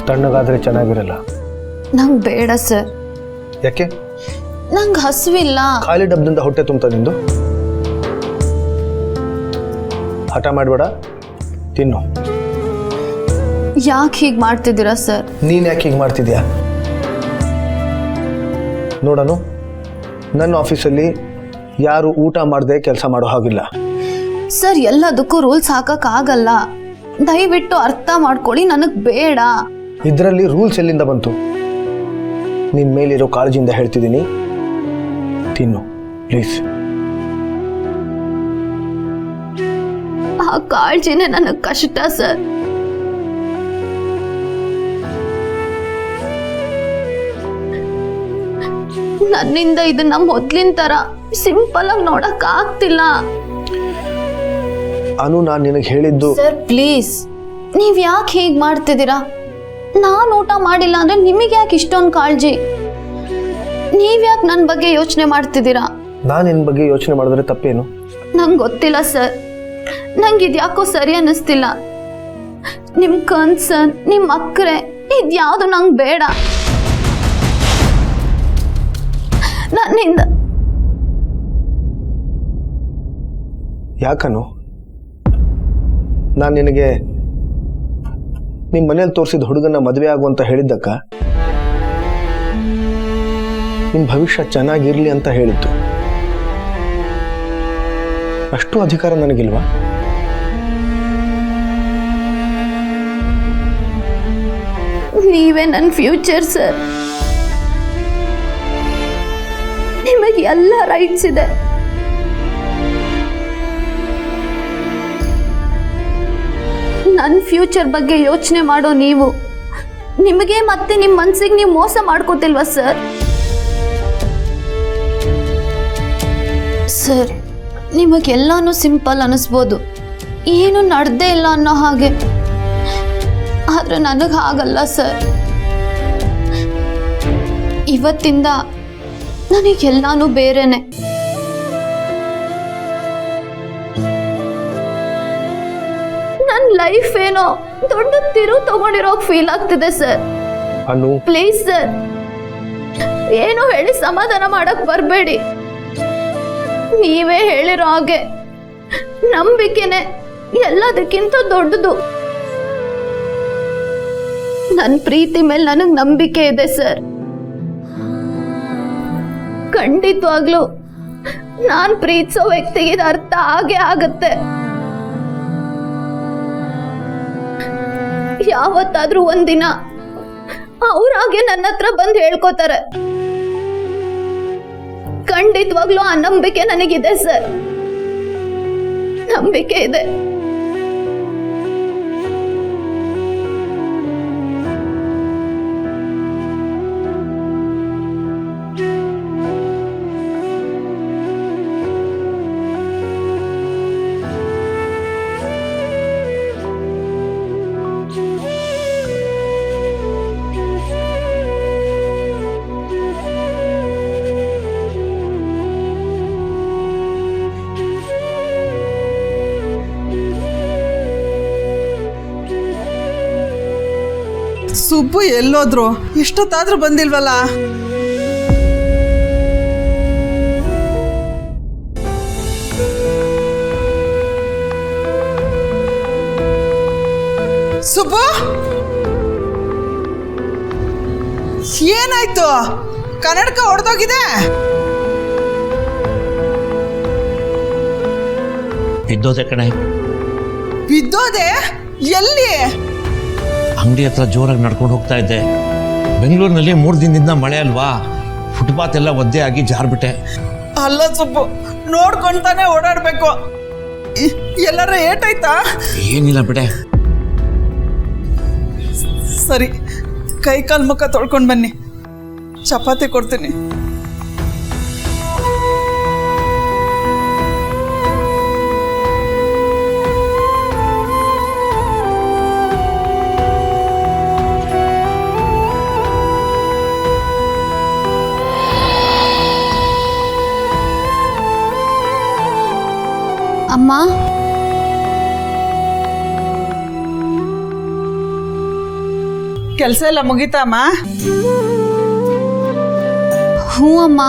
ತಣ್ಣಗಾದ್ರೆ ಚೆನ್ನಾಗಿರಲ್ಲ. ನಂಗೆ ಬೇಡ ಸರ್. ಯಾಕೆ? ನಂಗೆ ಹಸುವಿಲ್ಲ. ಖಾಲಿ ಡಬ್ಬದಿಂದ ಹೊಟ್ಟೆ ತುಂಬ್ತಾ ನಿಂದು? ಹಠ ಮಾಡಬೇಡ, ತಿನ್ನು. ಯಾಕೆ ಹೀಗೆ ಮಾಡ್ತಿದ್ದೀರಾ ಸರ್? ನೀನು ಯಾಕೆ ಹೀಗೆ ಮಾಡ್ತಿದ್ಯಾ? ನೋಡೋಣ, ನನ್ನ ಆಫೀಸಲ್ಲಿ ಯಾರು ಊಟ ಮಾಡದೆ ಕೆಲಸ ಮಾಡೋ ಹಾಗಿಲ್ಲ. ಸರ್, ಎಲ್ಲದಕ್ಕೂ ರೂಲ್ಸ್ ಹಾಕಕ್ಕಾಗಲ್ಲ. ದಯವಿಟ್ಟು ಅರ್ಥ ಮಾಡ್ಕೊಳ್ಳಿ, ನನಗೆ ಬೇಡ. ಇದರಲ್ಲಿ ರೂಲ್ಸ್ ಎಲ್ಲಿಂದ ಬಂತು? ನಿನ್ನ ಮೇಲಿರೋ ಕಾಳಜಿಯಿಂದ ಹೇಳ್ತಿದ್ದೀನಿ, ತಿನ್ನು ಪ್ಲೀಸ್. ಆ ಕಾಳಜಿನೇ ನನಗೆ ಕಷ್ಟ ಸರ್. ನನ್ನಿಂದ ಇದನ್ನ ಮೊದ್ಲಿನ ತರ ಸಿಂಪಲ್ ಆಗಿ ನೋಡಕ್ ಆಗ್ತಿಲ್ಲ. ಅನು, ನಾನು ನಿನಗೆ ಹೇಳಿದ್ದು. ಸರ್ ಪ್ಲೀಸ್, ನೀವ್ ಯಾಕೆ ಹೀಗೆ ಮಾಡ್ತಿದ್ದೀರಾ? ನಾನು ಊಟ ಮಾಡಿಲ್ಲ ಅಂದ್ರೆ ನಿಮಗೆ ಯಾಕೆ ಇಷ್ಟೊಂದು ಕಾಳಜಿ? ನೀವ್ ಯಾಕೆ ನನ್ನ ಬಗ್ಗೆ ಯೋಚನೆ ಮಾಡ್ತಿದ್ದೀರಾ? ನಾನು ನಿನ್ನ ಬಗ್ಗೆ ಯೋಚನೆ ಮಾಡಿದ್ರೆ ತಪ್ಪೇನು? ನಂಗೆ ಗೊತ್ತಿಲ್ಲ ಸರ್, ನಂಗೆ ಇದ್ಯಾಕೋ ಸರಿ ಅನ್ನಿಸ್ತಿಲ್ಲ. ನಿಮ್ ಕನ್ಸರ್ನ್, ನಿಮ್ ಅಕ್ಕರೆ, ಇದ್ಯಾವುದು ನಂಗೆ ಬೇಡ. ನನ್ನಿಂದ ಯಾಕನು? ನಾನು ನಿನಗೆ ನಿಮ್ಮ ಮನೇಲಿ ತೋರಿಸಿದ ಹುಡುಗನ ಮದುವೆ ಆಗುವಂತ ಹೇಳಿದ್ದಕ್ಕ? ನಿಮ್ಮ ಭವಿಷ್ಯ ಚೆನ್ನಾಗಿರ್ಲಿ ಅಂತ ಹೇಳಿತ್ತು. ಅಷ್ಟು ಅಧಿಕಾರ ನನಗಿಲ್ವಾ? ನೀವೇ ನನ್ನ ಫ್ಯೂಚರ್ ಸರ್. ನಿಮಗೆ ಎಲ್ಲ ರೈಟ್ಸ್ ಇದೆ. ನನ್ನ ಫ್ಯೂಚರ್ ಬಗ್ಗೆ ಯೋಚನೆ ಮಾಡೋ ನೀವು, ನಿಮಗೆ ಮತ್ತೆ ನಿಮ್ಮ ಮನಸ್ಸಿಗೆ ನೀವು ಮೋಸ ಮಾಡ್ಕೋತಿಲ್ವಾ ಸರ್? ಸರ್, ನಿಮಗೆಲ್ಲಾನು ಸಿಂಪಲ್ ಅನಿಸ್ಬೋದು, ಏನು ನಡೆದೇ ಇಲ್ಲ ಅನ್ನೋ ಹಾಗೆ. ಆದ್ರೆ ನನಗೆ ಹಾಗಲ್ಲ ಸರ್. ಇವತ್ತಿಂದ ನನಗೆಲ್ಲಾನು ಬೇರೆನೆ. ನನ್ನ ಲೈಫ್ ಏನೋ ದೊಡ್ಡ ತಿರು ತಗೊಂಡಿರೋ ಫೀಲ್ ಆಗ್ತಿದೆ ಸರ್. ಅನು, ಪ್ಲೀಸ್ ಸರ್, ಏನೋ ಹೇಳಿ ಸಮಾಧಾನ ಮಾಡಕ್ ಬರಬೇಡಿ. ನೀವೇ ಹೇಳಿರೋ ಹಾಗೆ ನಂಬಿಕೆನೆ ಎಲ್ಲದಕ್ಕಿಂತ ದೊಡ್ಡದು. ನನ್ನ ಪ್ರೀತಿ ಮೇಲೆ ನನಗೆ ನಂಬಿಕೆ ಇದೆ ಸರ್. ಖಂಡಿತವಾಗ್ಲೂ ನಾನ್ ಪ್ರೀತಿಸೋ ವ್ಯಕ್ತಿಗೆ ಇದು ಅರ್ಥ ಆಗೇ ಆಗತ್ತೆ. ಯಾವತ್ತಾದ್ರೂ ಒಂದಿನ ಅವ್ರಾಗೆ ನನ್ನ ಹತ್ರ ಬಂದು ಹೇಳ್ಕೋತಾರೆ. ಖಂಡಿತವಾಗ್ಲೂ ಆ ನಂಬಿಕೆ ನನಗಿದೆ ಸರ್, ನಂಬಿಕೆ ಇದೆ. ಸುಬ್ಬು ಎಲ್ಲೋದ್ರು? ಇಷ್ಟೊತ್ತಾದ್ರೂ ಬಂದಿಲ್ವಲ್ಲ? ಸುಬ್ಬು, ಏನಾಯ್ತು? ಕನ್ನಡಕ ಹೊಡೆದೋಗಿದೆ. ಬಿದ್ದೋದೆ ಕಣೆ. ಬಿದ್ದೋದೆ? ಎಲ್ಲಿ? ಅಂಗಡಿ ಹತ್ರ ಜೋರಾಗಿ ನಡ್ಕೊಂಡು ಹೋಗ್ತಾ ಇದ್ದೆ. ಬೆಂಗಳೂರಿನಲ್ಲಿ 3 ದಿನದಿಂದ ಮಳೆ ಅಲ್ವಾ, ಫುಟ್ಪಾತ್ ಎಲ್ಲ ಒದ್ದೆ ಆಗಿ ಜಾರ್ಬಿಟ್ಟೆ. ಅಲ್ಲ ಸುಬ್ಬು, ನೋಡ್ಕೊಂತಾನೆ ಓಡಾಡ್ಬೇಕು. ಎಲ್ಲಾರ ಏಟಾಯ್ತಾ? ಏನಿಲ್ಲ ಬಿಡೆ. ಸರಿ, ಕೈ ಕಾಲು ಮುಖ ತೊಳ್ಕೊಂಡು ಬನ್ನಿ, ಚಪಾತಿ ಕೊಡ್ತೀನಿ. ಅಮ್ಮ, ಕೆಲಸ ಎಲ್ಲ ಮುಗಿತಮ್ಮ? ಹ್ಞೂ ಅಮ್ಮ,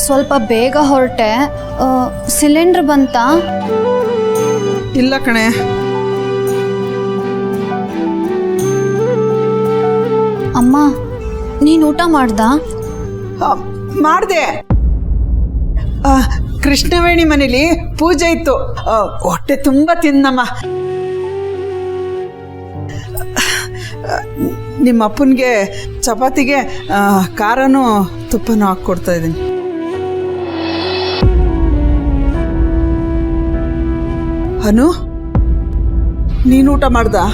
ಸ್ವಲ್ಪ ಬೇಗ ಹೊರಟೆ. ಸಿಲಿಂಡ್ರ್ ಬಂತಾ? ಇಲ್ಲ ಕಣೆ. ಅಮ್ಮ, ನೀನು ಊಟ ಮಾಡ್ದಾ? ಮಾಡಿದೆ. ಕೃಷ್ಣವೇಣಿ ಮನೇಲಿ ಪೂಜೆ ಇತ್ತು, ಹೊಟ್ಟೆ ತುಂಬ ತಿನ್ನಮ್ಮ. ನಿಮ್ಮ ಅಪ್ಪನಿಗೆ ಚಪಾತಿಗೆ ಖಾರನೂ ತುಪ್ಪನೂ ಹಾಕ್ಕೊಡ್ತಾ ಇದ್ದೀನಿ. ಅನು, ನೀನು ಊಟ ಮಾಡ್ದಾ?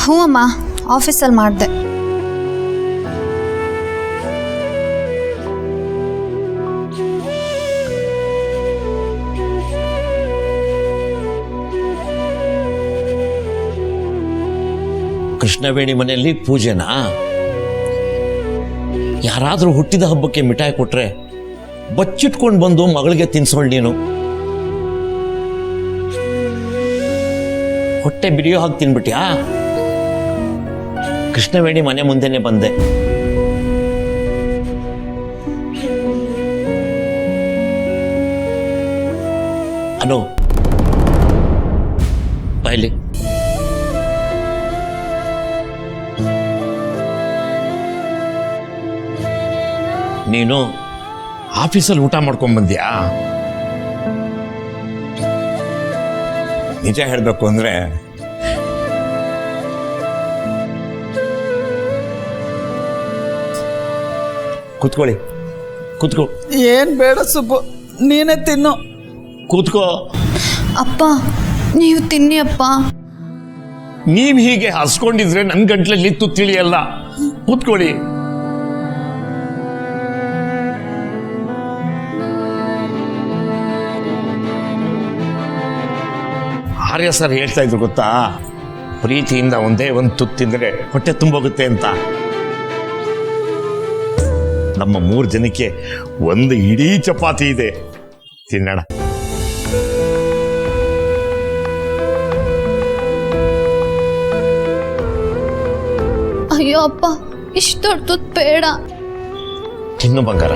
ಹ್ಞೂ ಅಮ್ಮ, ಆಫೀಸಲ್ಲಿ ಮಾಡಿದೆ. ಕೃಷ್ಣವೇಣಿ ಮನೆಯಲ್ಲಿ ಪೂಜೆನಾ? ಯಾರಾದರೂ ಹುಟ್ಟಿದ ಹಬ್ಬಕ್ಕೆ ಮಿಠಾಯಿ ಕೊಟ್ರೆ ಬಚ್ಚಿಟ್ಕೊಂಡು ಬಂದು ಮಗಳಿಗೆ ತಿನ್ಸೋಳ್ ನೀನು. ಹೊಟ್ಟೆ ಬಿರಿಯೋ ಹಾಕಿ ತಿನ್ಬಿಟ್ಯಾ? ಕೃಷ್ಣವೇಣಿ ಮನೆ ಮುಂದೆನೆ ಬಂದೆ. ಅನು, ಬಾಯ್ಲಿ. ನೀನು ಆಫೀಸಲ್ಲಿ ಊಟ ಮಾಡ್ಕೊಂಡ್ ಬಂದ್ಯಾ? ನಿಜ ಹೇಳಬೇಕು ಅಂದ್ರೆ ಕೂತ್ಕೊಳ್ಳಿ, ಕೂತ್ಕೋ. ಏನು ಬೇಡ ಸುಬ್ಬು, ನೀನೇ ತಿನ್ನು. ಕೂತ್ಕೋ. ಅಪ್ಪ, ನೀವು ತಿನ್ನಿ ಅಪ್ಪ. ನೀವ್ ಹೀಗೆ ಹಸ್ಕೊಂಡಿದ್ರೆ ನನ್ ಗಂಟ್ಲಲ್ಲಿ ತುತ್ತಿಳಿಯಲ್ಲ. ಕೂತ್ಕೊಳ್ಳಿ. ಆರ್ಯ ಸರ್ ಹೇಳ್ತಾ ಇದ್ರು ಗೊತ್ತಾ, ಪ್ರೀತಿಯಿಂದ ಒಂದೇ ಒಂದು ತುತ್ತು ತಿಂದರೆ ಹೊಟ್ಟೆ ತುಂಬೋಗುತ್ತೆ ಅಂತ. ನಮ್ಮ 3 ಜನಕ್ಕೆ ಒಂದು ಇಡೀ ಚಪಾತಿ ಇದೆ, ತಿನ್ನೋಣ. ಅಯ್ಯೋ ಅಪ್ಪ, ಇಷ್ಟು ದೊಡ್ಡ ತುತ್ತು ಬೇಡ. ತಿನ್ನು ಬಂಗಾರ.